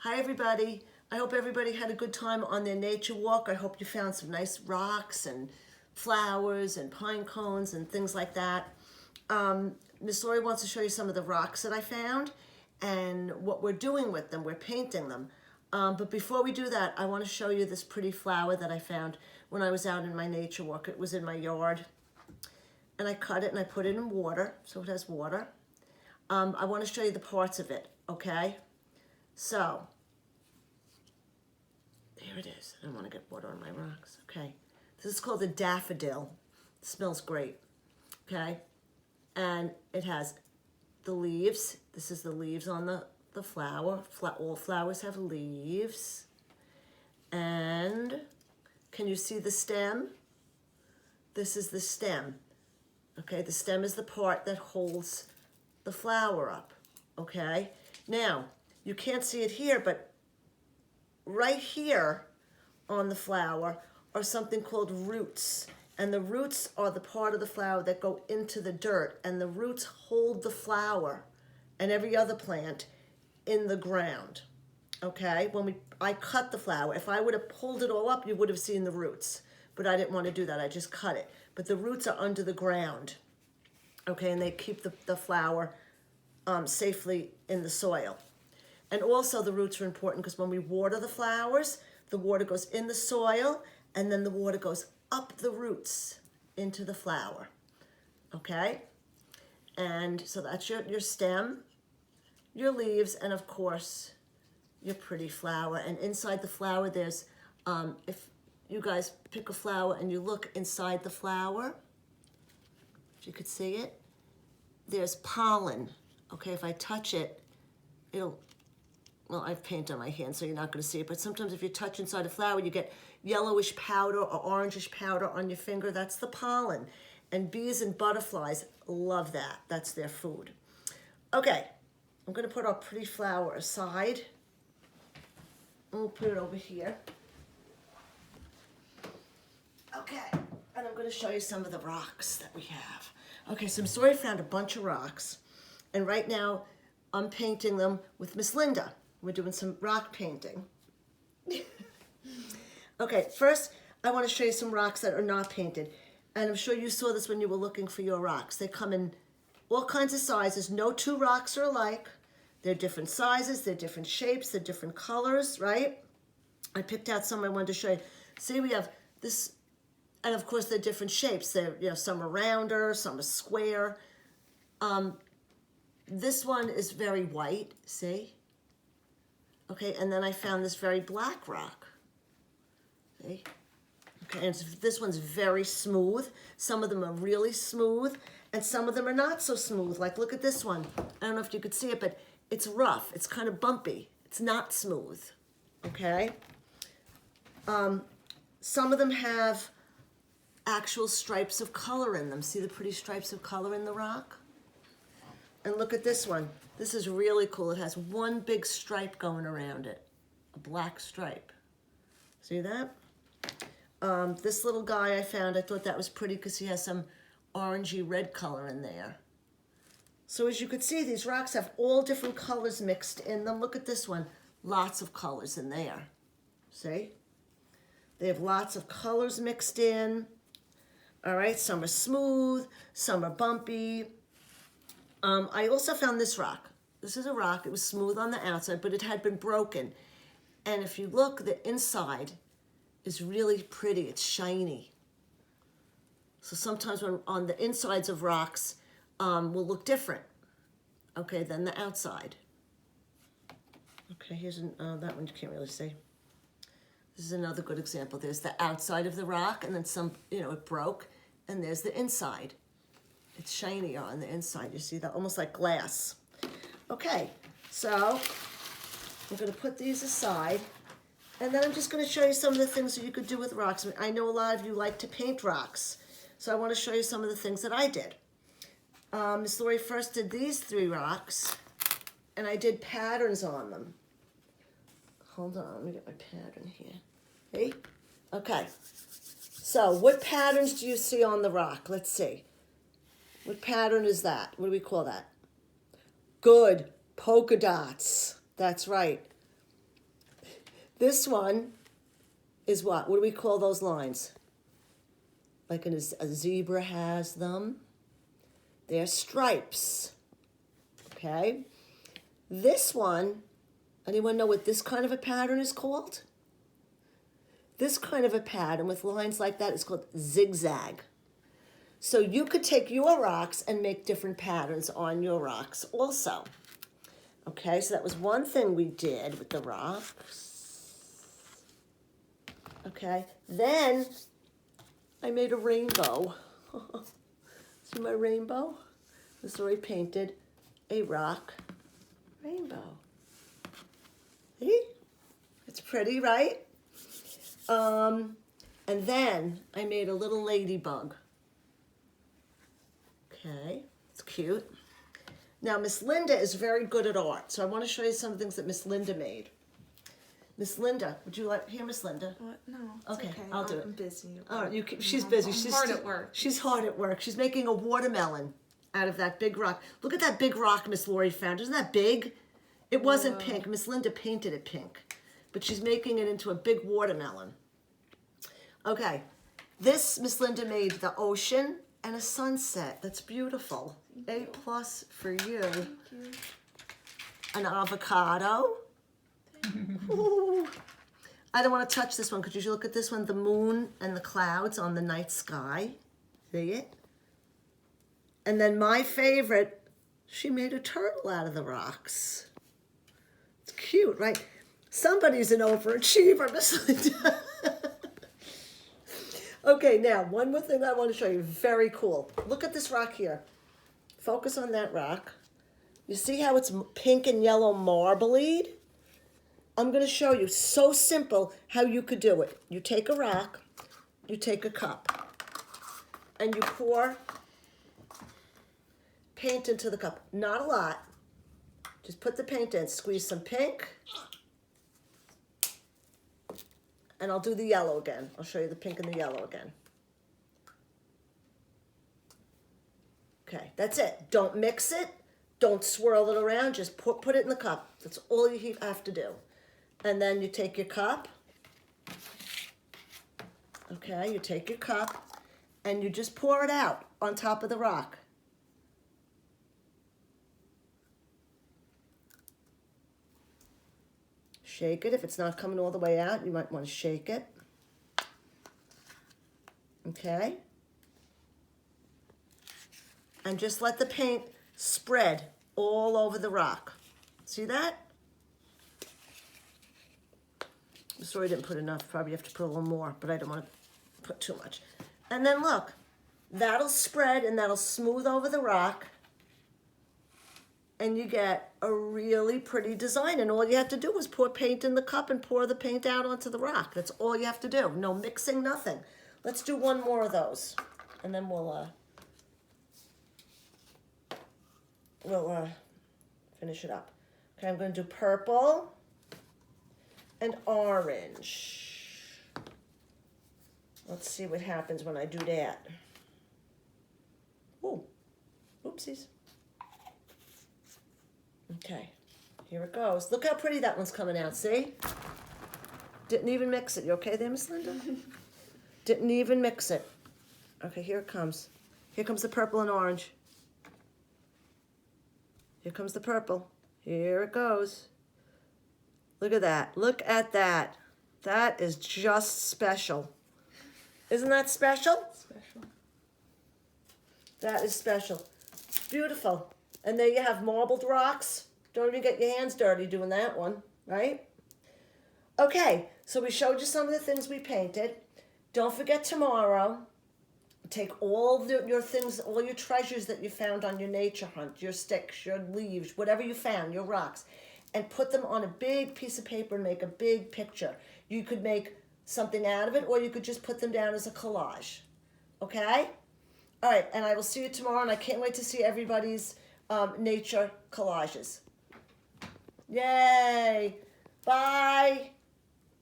Hi everybody. I hope everybody had a good time on their nature walk. I hope you found some nice rocks and flowers and pine cones and things like that. Miss Lori wants to show you some of the rocks that I found and what we're doing with them. We're painting them. But before we do that, I want to show you this pretty flower that I found when I was out in my nature walk. It was in my yard. And I cut it and I put it in water, so it has water. I want to show you the parts of it, okay? So, here it is. I don't want to get water on my rocks, okay? This is called a daffodil. It smells great, okay? And it has the leaves. This is the leaves on the flower. All flowers have leaves. And can you see the stem? This is the stem. Okay, the stem is the part that holds the flower up, okay? Now, you can't see it here, but right here on the flower are something called roots. And the roots are the part of the flower that go into the dirt, and the roots hold the flower and every other plant in the ground, okay? I cut the flower. If I would have pulled it all up, you would have seen the roots, but I didn't want to do that. I just cut it. But the roots are under the ground, okay, and they keep the flower safely in the soil. And also the roots are important because when we water the flowers, the water goes in the soil and then the water goes up the roots into the flower, okay? And so that's your stem, your leaves, and of course, your pretty flower. And inside the flower, there's, if you guys pick a flower and you look inside the flower, if you could see it, there's pollen. Okay, if I touch it, well, I have paint on my hand, so you're not going to see it, but sometimes if you touch inside a flower, you get yellowish powder or orangish powder on your finger. That's the pollen. And bees and butterflies love that. That's their food. Okay, I'm going to put our pretty flower aside. We'll put it over here. Okay, and I'm going to show you some of the rocks that we have. Okay, so Miss Lori found a bunch of rocks, and right now I'm painting them with Miss Linda. We're doing some rock painting. Okay, first I want to show you some rocks that are not painted, and I'm sure you saw this when you were looking for your rocks. They come in all kinds of sizes. No two rocks are alike. They're different sizes, they're different shapes, they're different colors, right? I picked out some I wanted to show you. See, we have this. And of course, they're different shapes. They're, some are rounder, some are square. This one is very white, see? Okay, and then I found this very black rock. See? Okay, and this one's very smooth. Some of them are really smooth, and some of them are not so smooth. Like, look at this one. I don't know if you could see it, but it's rough. It's kind of bumpy. It's not smooth, okay? Some of them have actual stripes of color in them. See the pretty stripes of color in the rock? And look at this one. This is really cool. It has one big stripe going around it, a black stripe. See that? This little guy I found, I thought that was pretty because he has some orangey red color in there. So as you could see, these rocks have all different colors mixed in them. Look at this one. Lots of colors in there. See? They have lots of colors mixed in. All right, some are smooth, some are bumpy. I also found this rock. This is a rock. It was smooth on the outside, but it had been broken. And if you look, the inside is really pretty. It's shiny. So sometimes when on the insides of rocks will look different, okay, than the outside. Okay, here's that one you can't really see. This is another good example. There's the outside of the rock, and then some, it broke, and there's the inside. It's shinier on the inside. You see that? Almost like glass. Okay, so I'm going to put these aside, and then I'm just going to show you some of the things that you could do with rocks. I know a lot of you like to paint rocks, so I want to show you some of the things that I did. Miss Lori first did these 3 rocks, and I did patterns on them. Hold on, let me get my pattern here. See? Okay. So, what patterns do you see on the rock? Let's see. What pattern is that? What do we call that? Good. Polka dots. That's right. This one is what? What do we call those lines? Like a zebra has them. They're stripes. Okay? This one, anyone know what this kind of a pattern is called? This kind of a pattern with lines like that is called zigzag. So you could take your rocks and make different patterns on your rocks also. Okay, so that was one thing we did with the rocks. Okay, then I made a rainbow. See my rainbow? This is where I painted a rock rainbow. See? It's pretty, right? And then I made a little ladybug. Okay, it's cute. Now, Miss Linda is very good at art, so I want to show you some things that Miss Linda made. Miss Linda, would you like hear Miss Linda? What? No. Okay, I'll do it. I'm busy. All right, she's busy. She's hard at work. She's hard at work. She's making a watermelon out of that big rock. Look at that big rock Miss Lori found. Isn't that big? It wasn't pink. Miss Linda painted it pink, but she's making it into a big watermelon. Okay, this Miss Linda made the ocean and a sunset. That's beautiful. A+ for you. Thank you. An avocado. Ooh. I don't want to touch this one. Could you look at this one? The moon and the clouds on the night sky. See it? And then my favorite, she made a turtle out of the rocks. It's cute, right? Somebody's an overachiever, Miss Linda. Okay, now, one more thing I want to show you. Very cool. Look at this rock here. Focus on that rock. You see how it's pink and yellow marbly? I'm going to show you, so simple, how you could do it. You take a rock, you take a cup, and you pour paint into the cup. Not a lot. Just put the paint in. Squeeze some pink. And I'll do the yellow again. I'll show you the pink and the yellow again. Okay, that's it. Don't mix it. Don't swirl it around. Just put it in the cup. That's all you have to do. And then you take your cup. Okay, you take your cup and you just pour it out on top of the rock. Shake it. If it's not coming all the way out, you might want to shake it. Okay. And just let the paint spread all over the rock. See that? I'm sorry I didn't put enough. Probably have to put a little more, but I don't want to put too much. And then look, that'll spread and that'll smooth over the rock. And you get a really pretty design. And all you have to do is pour paint in the cup and pour the paint out onto the rock. That's all you have to do. No mixing, nothing. Let's do one more of those. And then we'll finish it up. Okay, I'm going to do purple and orange. Let's see what happens when I do that. Ooh, oopsies. Okay, here it goes. Look how pretty that one's coming out, see? Didn't even mix it. You okay there, Miss Linda? Didn't even mix it. Okay, here it comes. Here comes the purple and orange. Here comes the purple. Here it goes. Look at that. Look at that. That is just special. Isn't that special? Special. That is special. Beautiful. And there you have marbled rocks. Don't even get your hands dirty doing that one, right? Okay, so we showed you some of the things we painted. Don't forget tomorrow, take all your things, all your treasures that you found on your nature hunt, your sticks, your leaves, whatever you found, your rocks, and put them on a big piece of paper and make a big picture. You could make something out of it, or you could just put them down as a collage, okay? All right, and I will see you tomorrow, and I can't wait to see everybody's nature collages. Yay! Bye!